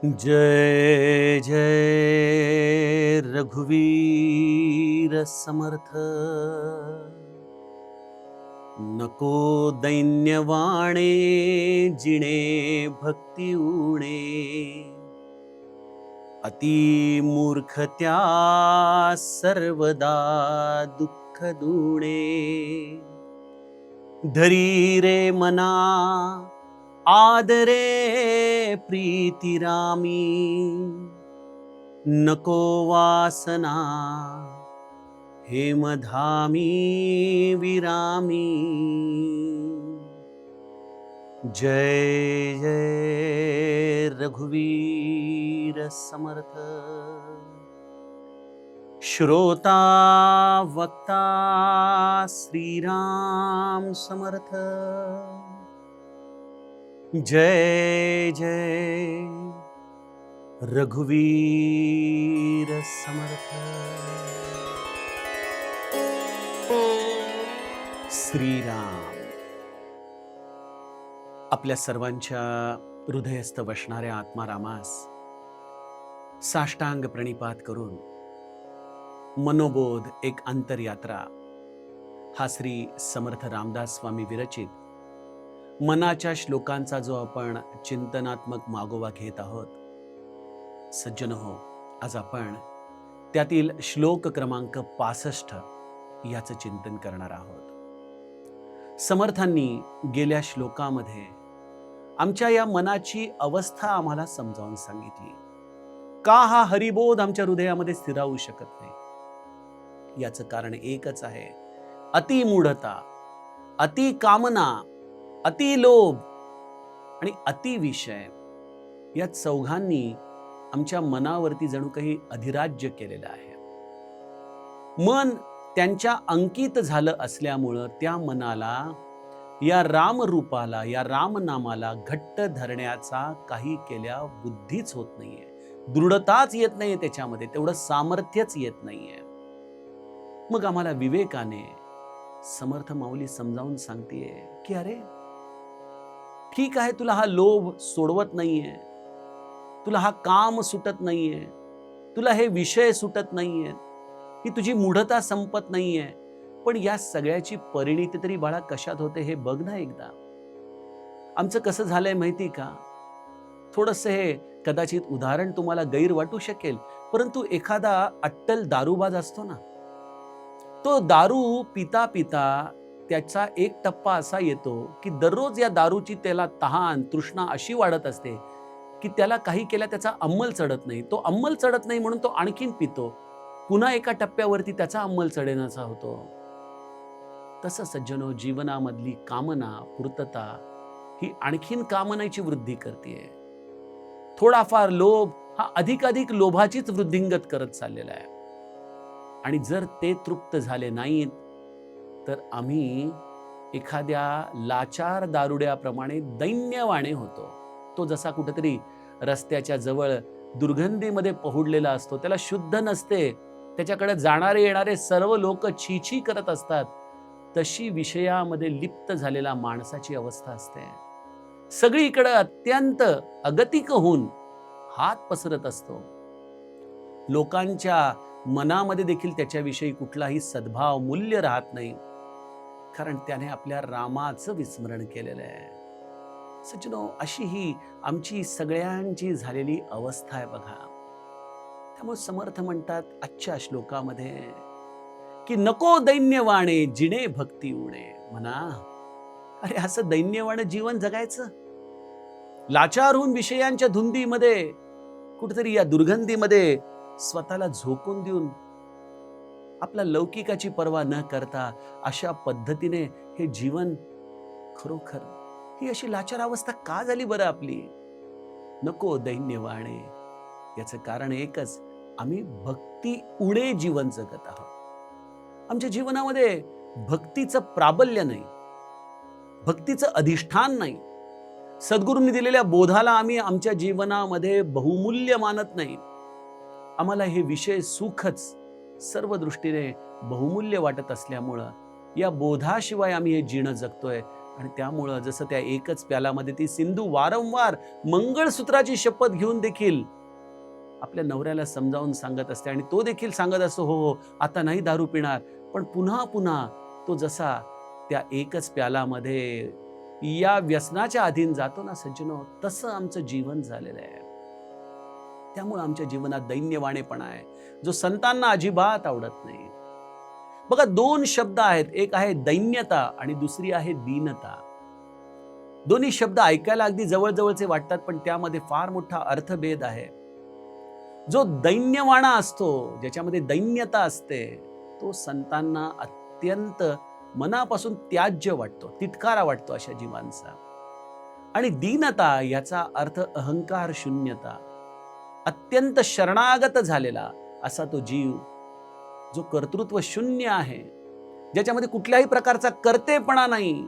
जय जय रघुवीर समर्थ। नको दैन्यवाणे जिणे भक्ती उणे। अति मूर्खत्या सर्वदा दुःख दुणे। धरी रे मना आदरे प्रीतिरामी। नको वासना हेमधामी विरामी। जय जय रघुवीर समर्थ। श्रोता वक्ता श्रीराम समर्थ। जय जय रघुवीर समर्थ। श्रीराम आपल्या सर्वांच्या हृदयस्थ बसणाऱ्या आत्मारामास साष्टांग प्रणिपात करून मनोबोध एक अंतरयात्रा हा श्री समर्थ रामदास स्वामी विरचित मनाच्या श्लोकांचा जो आपण चिंतनात्मक मागोवा घेत आहोत, सज्जन हो, आज आपण त्यातील श्लोक क्रमांक 65 याचं चिंतन करणार आहोत। समर्थांनी गेल्या श्लोकामध्ये आमच्या या मनाची अवस्था आम्हाला समजावून सांगितली। का हा हरिबोध आमच्या हृदयामध्ये स्थिरावू शकत नाही, याचं कारण एकच आहे, अति मूढता, अति कामना, अति लोभ आणि अति विषय या चौघांनी आमच्या मनावरती जणू काही अधिराज्य केलेलं आहे। मन त्यांच्या अंकित झालं असल्यामुळं त्या मनाला या रामरूपाला, या रामनामाला घट्ट धरण्याचा काही केल्या बुद्धीच होत नाहीये, दृढताच येत नाहीये, त्याच्यामध्ये तेवढं सामर्थ्यच येत नाहीये। मग आम्हाला विवेकाने समर्थ माऊली समजावून सांगतेय की अरे ठीक आहे, तुला हा लोभ सोडवत नाहीये, तुला हा काम सुटत नाहीये, तुला हे विषय सुटत नाहीये, ही तुझी मूढता संपत नाहीये, पण या सगळ्याची परिणिती तरी बाळा कशात होते हे बघ ना एकदा। आमचं कसं झालंय माहिती का? थोडंसं हे कदाचित उदाहरण तुम्हाला गैर वाटू शकेल, परंतु एखादा अट्टल दारूबाज असतो ना, तो दारू पिता पिता त्याचा एक टप्पा असा येतो की दररोज या दारूची त्याला तहान तृष्णा अशी वाढत असते की त्याला काही केल्या त्याचा अंमल चढत नाही। तो अंमल चढत नाही म्हणून तो आणखीन पितो, पुन्हा एका टप्प्यावरती त्याचा अंमल चढेनासा होतो। तसं सज्जनो, जीवनामधली कामना, पूर्तता ही आणखीन कामनेची वृद्धी करते। थोडाफार लोभ हा अधिकाधिक लोभाचीच वृद्धिंगत करत चाललेला आहे। आणि जर ते तृप्त झाले नाहीत तर आम्ही एखाद्या लाचार दारुड्याप्रमाणे दैन्यवाणे होतो। तो जसा कुठेतरी रस्त्याच्या जवळ दुर्गंधीमध्ये पहुडलेला असतो, त्याला शुद्ध नसते, त्याच्याकडे जाणारे येणारे सर्व लोक छी छी करत असतात, तशी विषयामध्ये लिप्त झालेला माणसाची अवस्था असते। सगळीकडे अत्यंत अगतिक होऊन हात पसरत असतो। लोकांच्या मनामध्ये देखील त्याच्याविषयी कुठलाही सद्भाव, मूल्य राहत नाही, कारण त्याने आपल्या रामाचं विस्मरण केलेलं आहे। सज्जनो, अशी ही आमची सगळ्यांची झालेली अवस्था आहे बघा। त्यामुळे समर्थ म्हणतात आजच्या श्लोकामध्ये की नको दैन्यवाणे जिणे भक्ती उणे। म्हणा, अरे असं दैन्यवाणे जीवन जगायचं, लाचार होऊन विषयांच्या धुंदीमध्ये कुठेतरी या दुर्गंधीमध्ये स्वतःला झोकून देऊन आपला लौकिकाची पर्वा न करता अशा पद्धतीने हे जीवन, खरोखर ही अशी लाचार अवस्था का झाली बरं आपली? नको दैन्यवाणे, याचं कारण एकच, आम्ही भक्ती उणे जीवन जगत आहोत। आमच्या जीवनामध्ये भक्तीचं प्राबल्य नाही, भक्तीचं अधिष्ठान नाही। सद्गुरूंनी दिलेल्या बोधाला आम्ही आमच्या जीवनामध्ये बहुमूल्य मानत नाही। आम्हाला हे विषय सुखच सर्व दृष्टीने बहुमूल्य वाटत असल्यामुळं या बोधाशिवाय आम्ही हे जीणं जगतोय, आणि त्यामुळं जसं त्या एकच प्यालामध्ये ती सिंधू वारंवार मंगळसूत्राची शपथ घेऊन देखील आपल्या नवऱ्याला समजावून सांगत असते आणि तो देखील सांगत असतो, हो हो, आता नाही दारू पिणार. पण पुन्हा पुन्हा तो जसा त्या एकच प्यालामध्ये या व्यसनाच्या अधीन जातो ना सज्जनो, तसं आमचं जीवन झालेलं आहे. त्यामुळे आमच्या जीवनात दैन्यवाणेपणा आहे, जो संतांना अजिबात आवडत नाही. बघा, दोन शब्द आहेत, एक आहे दैन्यता आणि दुसरी आहे दीनता. दोन्ही शब्द ऐकायला अगदी जवळजवळचे वाटतात, पण त्यामध्ये फार मोठा अर्थभेद आहे. जो दैन्यवाणा असतो, ज्याच्यामध्ये दैन्यता असते, तो संतांना अत्यंत मनापासून त्याज्य वाटतो, तिटकारा वाटतो अशा जीवांचा. आणि दीनता याचा अर्थ अहंकार शून्यता, अत्यंत शरणागत झालेला असा तो जीव, जो कर्तृत्व शून्य आहे, ज्याच्यामध्ये कुठल्याही प्रकारचा कर्तेपणा नाही,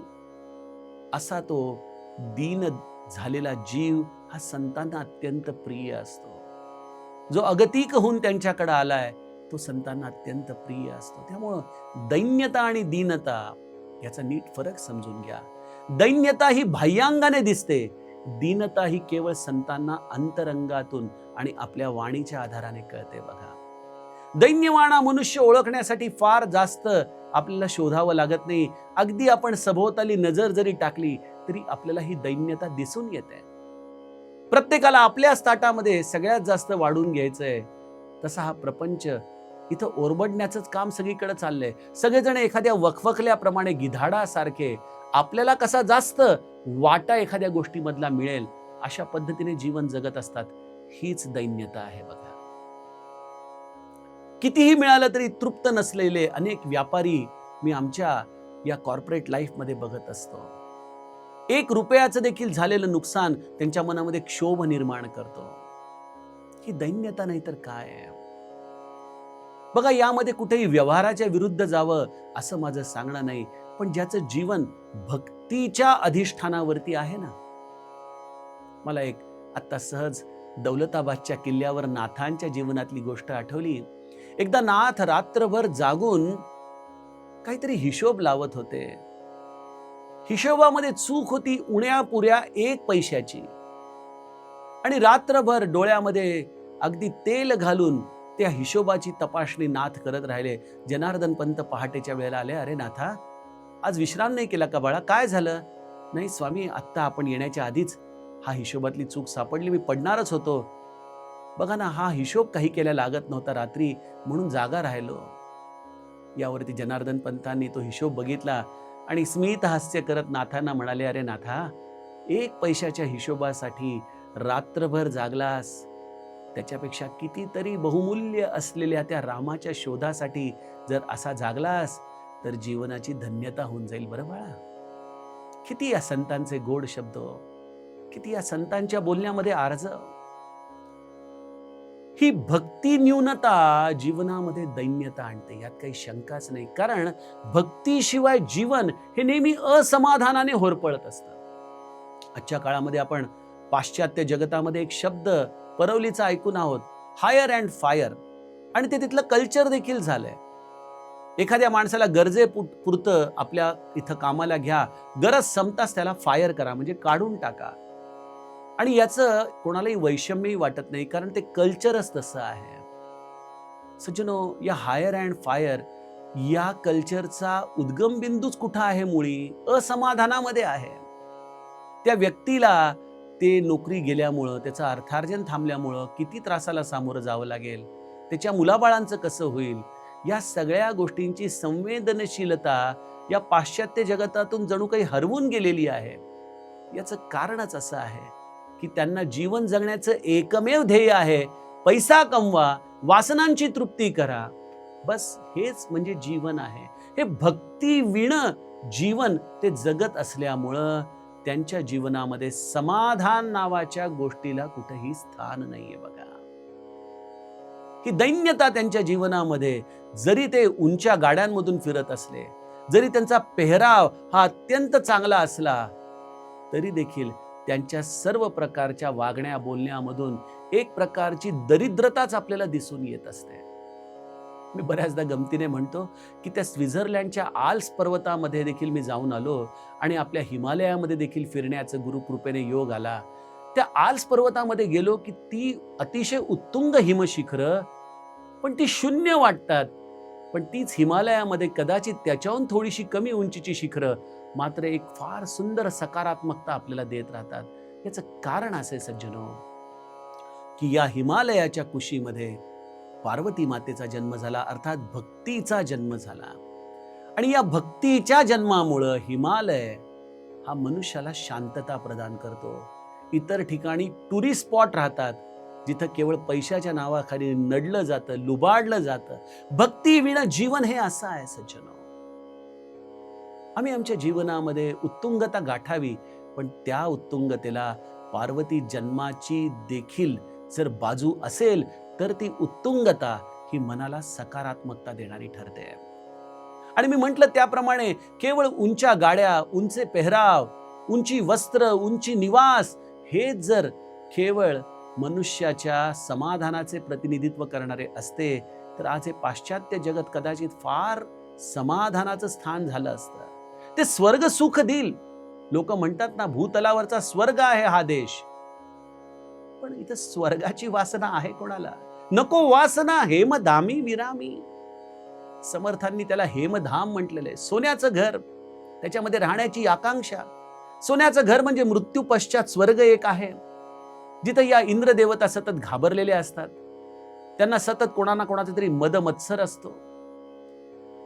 असा तो दीन झालेला जीव हा संतांना अत्यंत प्रिय असतो. जो अगतिक होऊन त्यांच्याकडे आलाय, तो संतांना अत्यंत प्रिय असतो. त्यामुळं दैन्यता आणि दीनता याचा नीट फरक समजून घ्या. दैन्यता ही बाह्यांगाने दिसते, दीनता ही केवळ संतांना अंतरंगातून आणि आपल्या वाणीच्या आधाराने कळते. बघा, दैन्यवाणा मनुष्य ओळखण्यासाठी फार जास्त आपल्याला शोधावं लागत नाही. अगदी आपण सभोवताली नजर जरी टाकली तरी आपल्याला ही दैन्यता दिसून येते. प्रत्येकाला आपल्याच ताटामध्ये सगळ्यात जास्त वाढून घ्यायचंय, तसा हा प्रपंच इथं ओरबडण्याचंच काम सगळीकडे चाललंय. सगळेजण एखाद्या वखवकल्याप्रमाणे गिधाडासारखे आपल्याला कसा जास्त वाटा एखाद्या गोष्टीमधला मिळेल अशा पद्धतीने जीवन जगत असतात. हीच दैन्यता आहे. बघा, कितीही मिळालं तरी तृप्त नसलेले अनेक व्यापारी मी आमच्या या कॉर्पोरेट लाईफमध्ये बघत असतो. 1 रुपयाचं देखील झालेलं नुकसान त्यांच्या मनामध्ये क्षोभ निर्माण करतो. ही दैन्यता नाही तर काय आहे? बघा, यामध्ये कुठेही व्यवहाराच्या विरुद्ध जावं असं माझं सांगणं नाही, पण ज्याचं जीवन भक्तीच्या अधिष्ठानावरती आहे ना. मला एक आता सहज दौलताबादच्या किल्ल्यावर नाथांच्या जीवनातली गोष्ट आठवली. एकदा नाथ रात्रभर जागून काहीतरी हिशोब लावत होते. हिशोबामध्ये चूक होती उण्या पुऱ्या 1 पैशाची. आणि रात्रभर डोळ्यामध्ये अगदी तेल घालून त्या हिशोबाची तपासणी नाथ करत राहिले. जनार्दन पंत पहाटेच्या वेळेला आले. अरे नाथा, आज विश्राम नाही केला का बाळा? काय झालं? नाही स्वामी, आत्ता आपण येण्याच्या आधीच हा हिशोबातली चूक सापडली, मी पडणारच होतो. बघा ना, हा हिशोब काही केल्या लागत नव्हता रात्री, म्हणून जागा राहिलो. यावरती जनार्दन पंतांनी तो हिशोब बघितला आणि स्मित हास्य करत नाथांना म्हणाले, अरे नाथा, 1 पैशाच्या हिशोबासाठी रात्रभर जागलास, त्याच्यापेक्षा कितीतरी बहुमूल्य असलेल्या त्या रामाच्या शोधासाठी जर असा जागलास तर जीवनाची धन्यता होऊन जाईल. बरं बाळा, किती या संतांचे गोड शब्द, किती या संतांच्या बोलण्यामध्ये आर्ज. ही भक्ती न्यूनता जीवनामध्ये दैन्यता आणते, यात काही शंकाच नाही. कारण भक्तीशिवाय जीवन हे नेहमी असमाधानाने होरपळत असतं. आजच्या काळामध्ये आपण पाश्चात्य जगतामध्ये एक शब्द परवलीचा ऐकून आहोत, हायर अँड फायर, आणि ते तिथलं कल्चर देखील झालंय. एखाद्या माणसाला गरजेपुरतं आपल्या इथं कामाला घ्या, गरज संपताच त्याला फायर करा, म्हणजे काढून टाका. आणि याचं कोणालाही वैषम्यही वाटत नाही, कारण ते कल्चरच तसं आहे. सज्जनो, या हायर अँड फायर या कल्चरचा उद्गम बिंदूच कुठं आहे? मुळी असमाधानामध्ये आहे. त्या व्यक्तीला ते नोकरी गेल्यामुळं, त्याचं अर्थार्जन थांबल्यामुळं किती त्रासाला सामोरं जावं लागेल, त्याच्या मुलाबाळांचं कसं होईल, या सगळ्या गोष्टींची संवेदनशीलता या पाश्चात्य जगतातून जणू काही हरवून गेलेली आहे. याचं कारणच असं आहे की त्यांना जीवन जगण्याचं एकमेव ध्येय आहे, पैसा कमवा, वासनांची तृप्ती करा, बस हेच म्हणजे जीवन आहे. हे भक्ती विण जीवन ते जगत असल्यामुळं त्यांच्या जीवनामध्ये समाधान नावाच्या गोष्टीला कुठेही स्थान नाहीये. बघा, ही दैन्यता त्यांच्या जीवनामध्ये, जरी ते उंच्या गाड्यांमधून फिरत असले, जरी त्यांचा पेहराव हा अत्यंत चांगला असला, तरी देखील त्यांच्या सर्व प्रकारच्या वागण्या बोलण्यामधून एक प्रकारची दरिद्रताच आपल्याला दिसून येत असते. मी बऱ्याचदा गमतीने म्हणतो की त्या स्वित्झर्लंडच्या आल्प्स पर्वतामध्ये देखील मी जाऊन आलो आणि आपल्या हिमालयामध्ये देखील फिरण्याचं गुरुकृपेने योग आला. त्या आल्प्स पर्वतामध्ये गेलो की ती अतिशय उत्तुंग हिमशिखरं, पण ती शून्य वाटतात. पण तीच हिमालयामध्ये कदाचित त्याच्याहून थोडीशी कमी उंचीची शिखरं मात्र एक फार सुंदर सकारात्मकता आपल्याला देत राहतात. याचं कारण असे सज्जनो, की या हिमालयाच्या कुशीमध्ये पार्वती मातेचा जन्म झाला, अर्थात भक्तीचा जन्म झाला. आणि या भक्तीच्या जन्मामुळं हिमालय हा मनुष्याला शांतता प्रदान करतो. इतर ठिकाणी टुरिस्ट स्पॉट राहतात जिथं केवळ पैशाच्या नावाखाली नडलं जातं, लुबाडलं जातं. भक्ती विना जीवन हे असं आहे सज्जनो. आम्ही आमच्या जीवनामध्ये उत्तुंगता गाठावी, पण त्या उत्तुंगतेला पार्वती जन्माची देखील जर बाजू असेल तर ती उत्तुंगता ही मनाला सकारात्मकता देणारी ठरते. आणि मी म्हटलं त्याप्रमाणे केवळ उंच्या गाड्या, उंचे पेहराव, उंची वस्त्र, उंची निवास हे जर केवळ मनुष्याच्या समाधानाचे प्रतिनिधित्व करणारे असते तर आज हे पाश्चात्य जगत कदाचित फार समाधानाचं स्थान झालं असतं. ते स्वर्ग सुख देईल. लोक म्हणतात ना, भूतलावरचा स्वर्ग आहे हा देश. पण इथं स्वर्गाची वासना आहे कोणाला? नको वासना हेमधामी विरामी. समर्थांनी त्याला हेमधाम म्हटलेलं आहे. सोन्याचं घर, त्याच्यामध्ये राहण्याची आकांक्षा. सोन्याचं घर म्हणजे मृत्यू पश्चात स्वर्ग एक आहे, जिथं या इंद्र देवता सतत घाबरलेले असतात. त्यांना सतत कोणा ना कोणाचा तरी मद मत्सर असतो.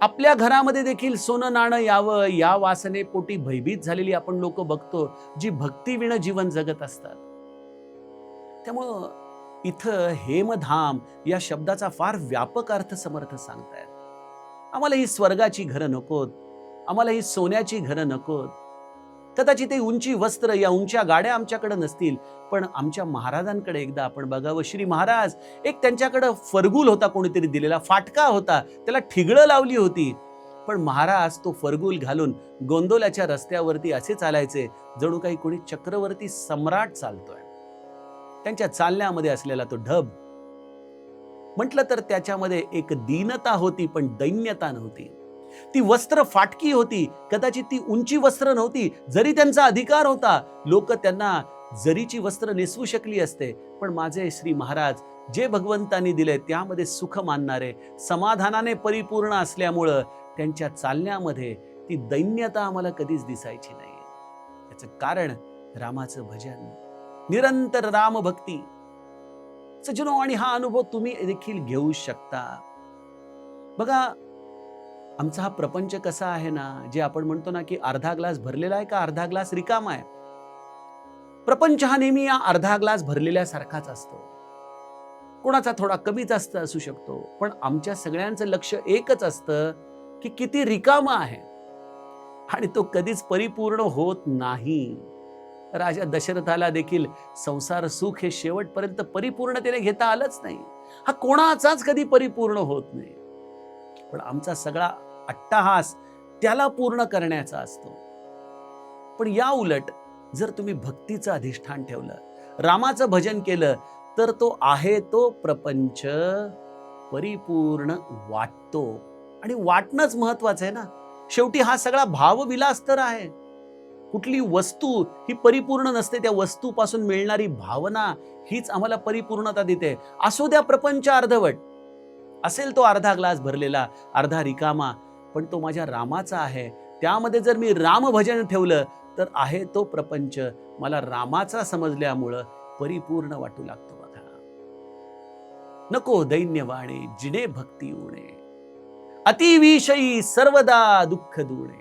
आपल्या घरामध्ये देखील सोनं नाणं यावं या वासनेपोटी भयभीत झालेली आपण लोक बघतो, जी भक्तीविण जीवन जगत असतात. त्यामुळं इथं हेमधाम या शब्दाचा फार व्यापक अर्थ समर्थ सांगतायत. आम्हाला ही स्वर्गाची घरं नकोत, आम्हाला ही सोन्याची घरं नकोत. कदाचित ते उंची वस्त्र या उंच्या गाड्या आमच्याकडे नसतील, पण आमच्या महाराजांकडे एकदा आपण बघावं. श्री महाराज, एक त्यांच्याकडे फरगुल होता कोणीतरी दिलेला, फाटका होता, त्याला ठिगळं लावली होती. पण महाराज तो फरगुल घालून गोंदोल्याच्या रस्त्यावरती असे चालायचे जणू काही कोणी चक्रवर्ती सम्राट चालतोय. त्यांच्या चालण्यामध्ये असलेला तो ढब, म्हटलं तर त्याच्यामध्ये एक दीनता होती, पण दैन्यता नव्हती. ती वस्त्र फाटकी होती, कदाचित ती उंची वस्त्र नव्हती. जरी त्यांचा अधिकार होता, लोक त्यांना जरीची वस्त्र नेसवू शकली असते, पण माझे श्री महाराज जे भगवंतांनी दिले त्यामध्ये सुख मानणारे, समाधानाने परिपूर्ण असल्यामुळं त्यांच्या चालण्यामध्ये ती दैन्यता आम्हाला कधीच दिसायची नाही. याचं कारण रामाचं भजन, निरंतर राम भक्ती. सज्जनो, आणि हा अनुभव तुम्ही देखील घेऊ शकता. बघा, आमचा हा प्रपंच कसा आहे ना, जे आपण म्हणतो ना की अर्धा ग्लास भरलेला आहे का अर्धा ग्लास रिकामा आहे. प्रपंच हा नेहमी या अर्धा ग्लास भरलेल्यासारखाच असतो. कोणाचा थोडा कमी जास्त असू शकतो, पण आमच्या सगळ्यांचं लक्ष एकच असतं की किती रिकामा आहे. आणि तो कधीच परिपूर्ण होत नाही. राजा दशरथाला देखील संसार सुख हे शेवटपर्यंत परिपूर्णतेने घेता आलंच नाही. हा कोणाचाच कधी परिपूर्ण होत नाही. पण आमचा सगळा अट्टाहास त्याला पूर्ण करण्याचा असतो. पण या उलट जर तुम्ही भक्तीचं अधिष्ठान ठेवलं, रामाचं भजन केलं, तर तो आहे तो प्रपंच परिपूर्ण वाटतो. आणि वाटणंच महत्वाचं आहे ना. शेवटी हा सगळा भावविलास तर आहे. कुठली वस्तू ही परिपूर्ण नसते, त्या वस्तूपासून मिळणारी भावना हीच आम्हाला परिपूर्णता देते. असो द्या प्रपंच अर्धवट, असेल तो अर्धा ग्लास भरलेला, अर्धा रिकामा, पण तो माझ्या रामाचा आहे. त्यामध्ये जर मी राम भजन ठेवलं तर आहे तो प्रपंच मला रामाचा समजल्यामुळं परिपूर्ण वाटू लागतो. बघा, नको दैन्यवाणे जिने भक्ती उणे, अतिविषयी सर्वदा दुःख दुणे.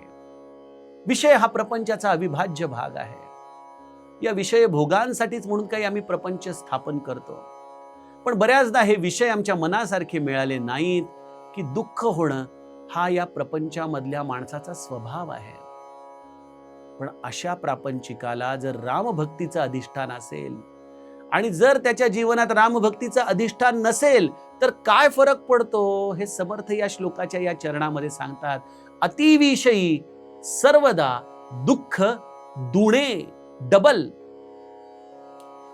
विषय हा प्रपंचाचा अविभाज्य भाग आहे. या विषय भोगांसाठीच म्हणून काही आम्ही प्रपंच स्थापन करतो, पण बऱ्याचदा हे विषय आमच्या मनासारखे मिळाले नाहीत की दुःख होणं हा या प्रपंचामधल्या माणसाचा स्वभाव आहे. पण अशा प्रापंचिकाला जर रामभक्तीचं अधिष्ठान असेल आणि जर त्याच्या जीवनात रामभक्तीचं अधिष्ठान नसेल तर काय फरक पडतो हे समर्थ या श्लोकाच्या या चरणामध्ये सांगतात. अतिविषयी सर्वदा दुःख दुणे, डबल.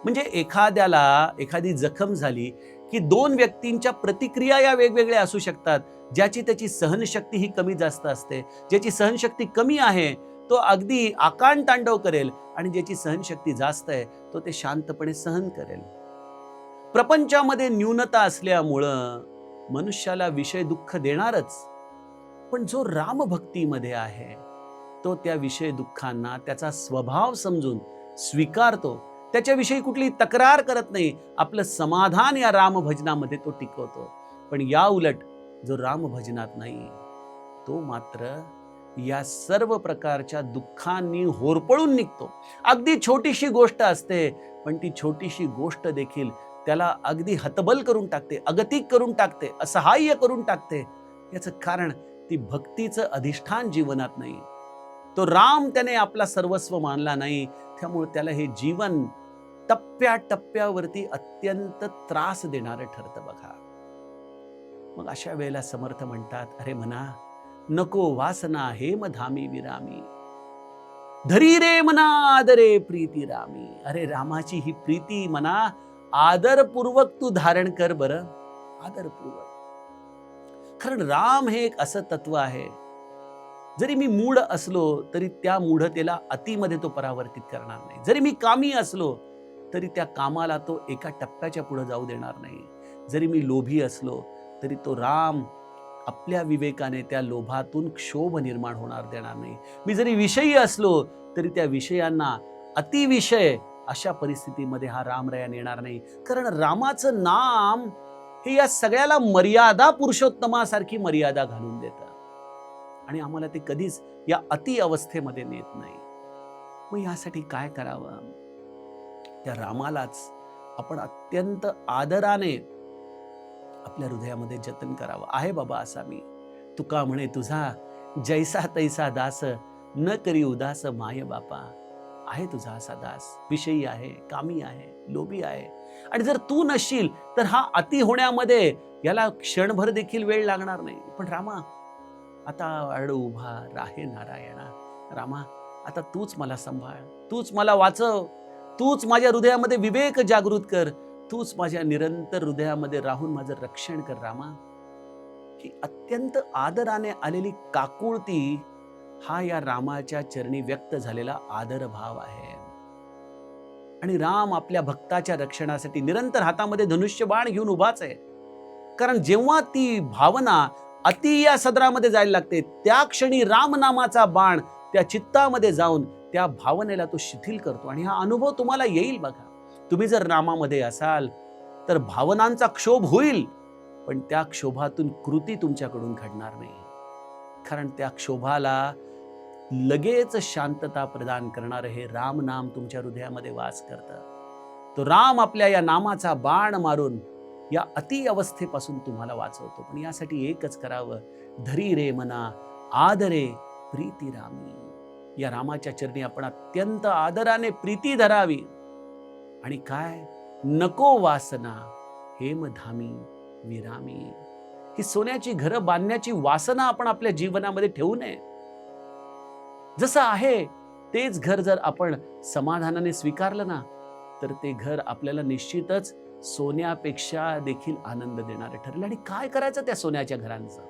म्हणजे एखाद्याला एखादी जखम झाली की दोन व्यक्तींच्या प्रतिक्रिया या वेगवेगळ्या असू शकतात. ज्याची त्याची सहनशक्ती ही कमी जास्त असते. ज्याची सहनशक्ती कमी आहे तो अगदी आकांड तांडव करेल, आणि ज्याची सहनशक्ती जास्त आहे तो ते शांतपणे सहन करेल. प्रपंचामध्ये न्यूनता असल्यामुळं मनुष्याला विषय दुःख देणारच, पण जो रामभक्तीमध्ये आहे तो त्या विषय दुःखांना त्याचा स्वभाव समजून स्वीकारतो, त्याच्याविषयी कुठली तक्रार करत नाही, आपलं समाधान या रामभजनामध्ये तो टिकवतो. पण या उलट जो रामभजनात नाही तो मात्र या सर्व प्रकारच्या दुःखांनी होरपळून निघतो. अगदी छोटीशी गोष्ट असते, पण ती छोटीशी गोष्ट देखील त्याला अगदी हतबल करून टाकते, अगतिक करून टाकते, असहाय्य करून टाकते. याचं कारण ती भक्तीचं अधिष्ठान जीवनात नाही. तो राम त्याने आपला सर्वस्व मानला नाही, त्यामुळे त्याला हे जीवन टप्प्याटप्प्यावरती अत्यंत त्रास देणारं ठरतं बघा. मग अशा वेळेला समर्थ म्हणतात, अरे मना नको वासना हेम धामी विरामी, धरी रे मना आदरे प्रीती रामी. अरे रामाची ही प्रीती मना आदरपूर्वक तू धारण कर बरं, आदरपूर्वक. कारण राम हे एक असं तत्व आहे, जरी मी मूढ असलो तरी त्या मूढतेला अतिमध्ये तो परावर्तित करणार नाही. जरी मी कामी असलो तरी त्या कामाला तो एका टप्प्याच्या पुढे जाऊ देणार नाही. जरी मी लोभी असलो तरी तो राम आपल्या विवेकाने त्या लोभातून क्षोभ निर्माण होणार देणार नाही. मी जरी विषयी असलो तरी त्या विषयांना अतिविषय अशा परिस्थितीमध्ये हा रामराया येणार नाही. कारण रामाचं नाम हे या सगळ्याला मर्यादा पुरुषोत्तमासारखी मर्यादा घालून देतं, आणि आम्हाला ते कधीच या अति अवस्थेमध्ये नेत नाही. मग यासाठी काय करावं? त्या रामालाच आपण अत्यंत आदराने आपल्या हृदयामध्ये जतन करावं. आहे बाबा असा मी, तुका म्हणे तुझा जैसा तैसा दास, न करी उदास माय बापा. आहे तुझा असा दास, विषयी आहे, कामी आहे, लोभी आहे, आणि जर तू नसशील तर हा अति होण्यामध्ये याला क्षणभर देखील वेळ लागणार नाही. पण रामा आता अड उभा राहे नारायणा, रामा आता तूच मला सांभाळ, तूच मला वाचव, तूच माझ्या हृदयामध्ये विवेक जागृत कर, तूच माझ्या निरंतर हृदयामध्ये राहून माझं रक्षण कर रामा. ही अत्यंत आदराने आलेली काकुळती हा या रामाच्या चरणी व्यक्त झालेला आदर भाव आहे. आणि राम आपल्या भक्ताच्या रक्षणासाठी निरंतर हातामध्ये धनुष्यबाण घेऊन उभाच आहे. कारण जेव्हा ती भावना अति या सदरामध्ये जायला लागते, त्या क्षणी रामनामाचा बाण त्या चित्तामध्ये जाऊन त्या भावनेला तो शिथिल करतो. आणि हा अनुभव तुम्हाला येईल बघा. तुम्ही जर रामामध्ये असाल तर भावनांचा क्षोभ होईल, पण त्या क्षोभातून कृती तुमच्याकडून घडणार नाही. कारण त्या क्षोभाला लगेच शांतता प्रदान करणारं हे राम नाम तुमच्या हृदयामध्ये वास करतं. तो राम आपल्या या नामाचा बाण मारून या अति अवस्थेपासून तुम्हाला वाचवतो. पण यासाठी एकच करावं, धरी रे मना आदरे प्रीती रामी. या रामाच्या चरणी आपण अत्यंत आदराने प्रीती धरावी. आणि काय, नको वासना हेम धामी विरामी. ही सोन्याची घरं बांधण्याची वासना आपण आपल्या जीवनामध्ये ठेवू नये. जसं आहे तेच घर जर आपण समाधानाने स्वीकारलं ना, तर ते घर आपल्याला निश्चितच सोन्यापेक्षा देखील आनंद देणारे ठरेल. आणि काय करायचं त्या सोन्याच्या घरांचं?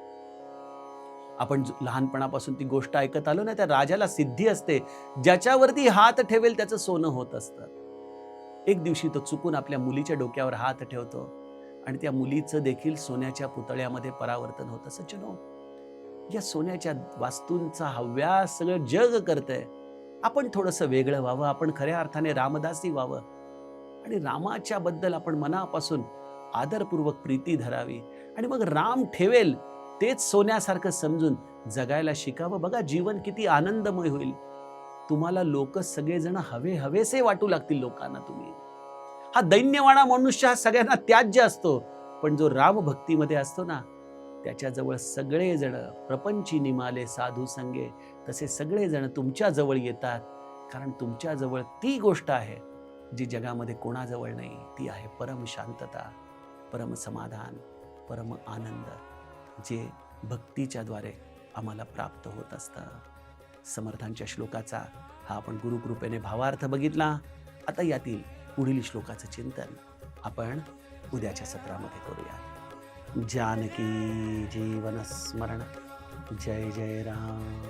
आपण लहानपणापासून ती गोष्ट ऐकत आलो ना, त्या राजाला सिद्धी असते, ज्याच्यावरती हात ठेवेल त्याचं सोनं होत असतं. एक दिवशी तो चुकून आपल्या मुलीच्या डोक्यावर हात ठेवतो आणि त्या मुलीचं देखील सोन्याच्या पुतळ्यामध्ये परावर्तन होतं. सज्जनो, या सोन्याच्या वास्तूंचा हव्यास सगळं जग करतंय. आपण थोडंसं वेगळं व्हावं, आपण खऱ्या अर्थाने रामदासी व्हावं, आणि रामाच्या बद्दल आपण मनापासून आदरपूर्वक प्रीती धरावी. आणि मग राम ठेवेल तेच सोन्यासारखं समजून जगायला शिकावं. बघा जीवन किती आनंदमय होईल. तुम्हाला लोक सगळेजण हवेसे वाटू लागतील लोकांना. तुम्ही हा दैन्यवाणा मनुष्य हा सगळ्यांना त्याज्य असतो, पण जो राम भक्तीमध्ये असतो ना, त्याच्याजवळ सगळेजण प्रपंची निमाले साधू संगे, तसे सगळेजण तुमच्या जवळ येतात. कारण तुमच्या जवळ ती गोष्ट आहे जी जगामध्ये कोणाजवळ नाही. ती आहे परम शांतता, परम समाधान, परम आनंद, जे भक्तीच्या द्वारे आम्हाला प्राप्त होत असतं. समर्थांच्या श्लोकाचा हा आपण गुरुकृपेने भावार्थ बघितला. आता यातील पुढील श्लोकाचं चिंतन आपण उद्याच्या सत्रामध्ये करूया. जानकी जीवन स्मरण. जय जय राम.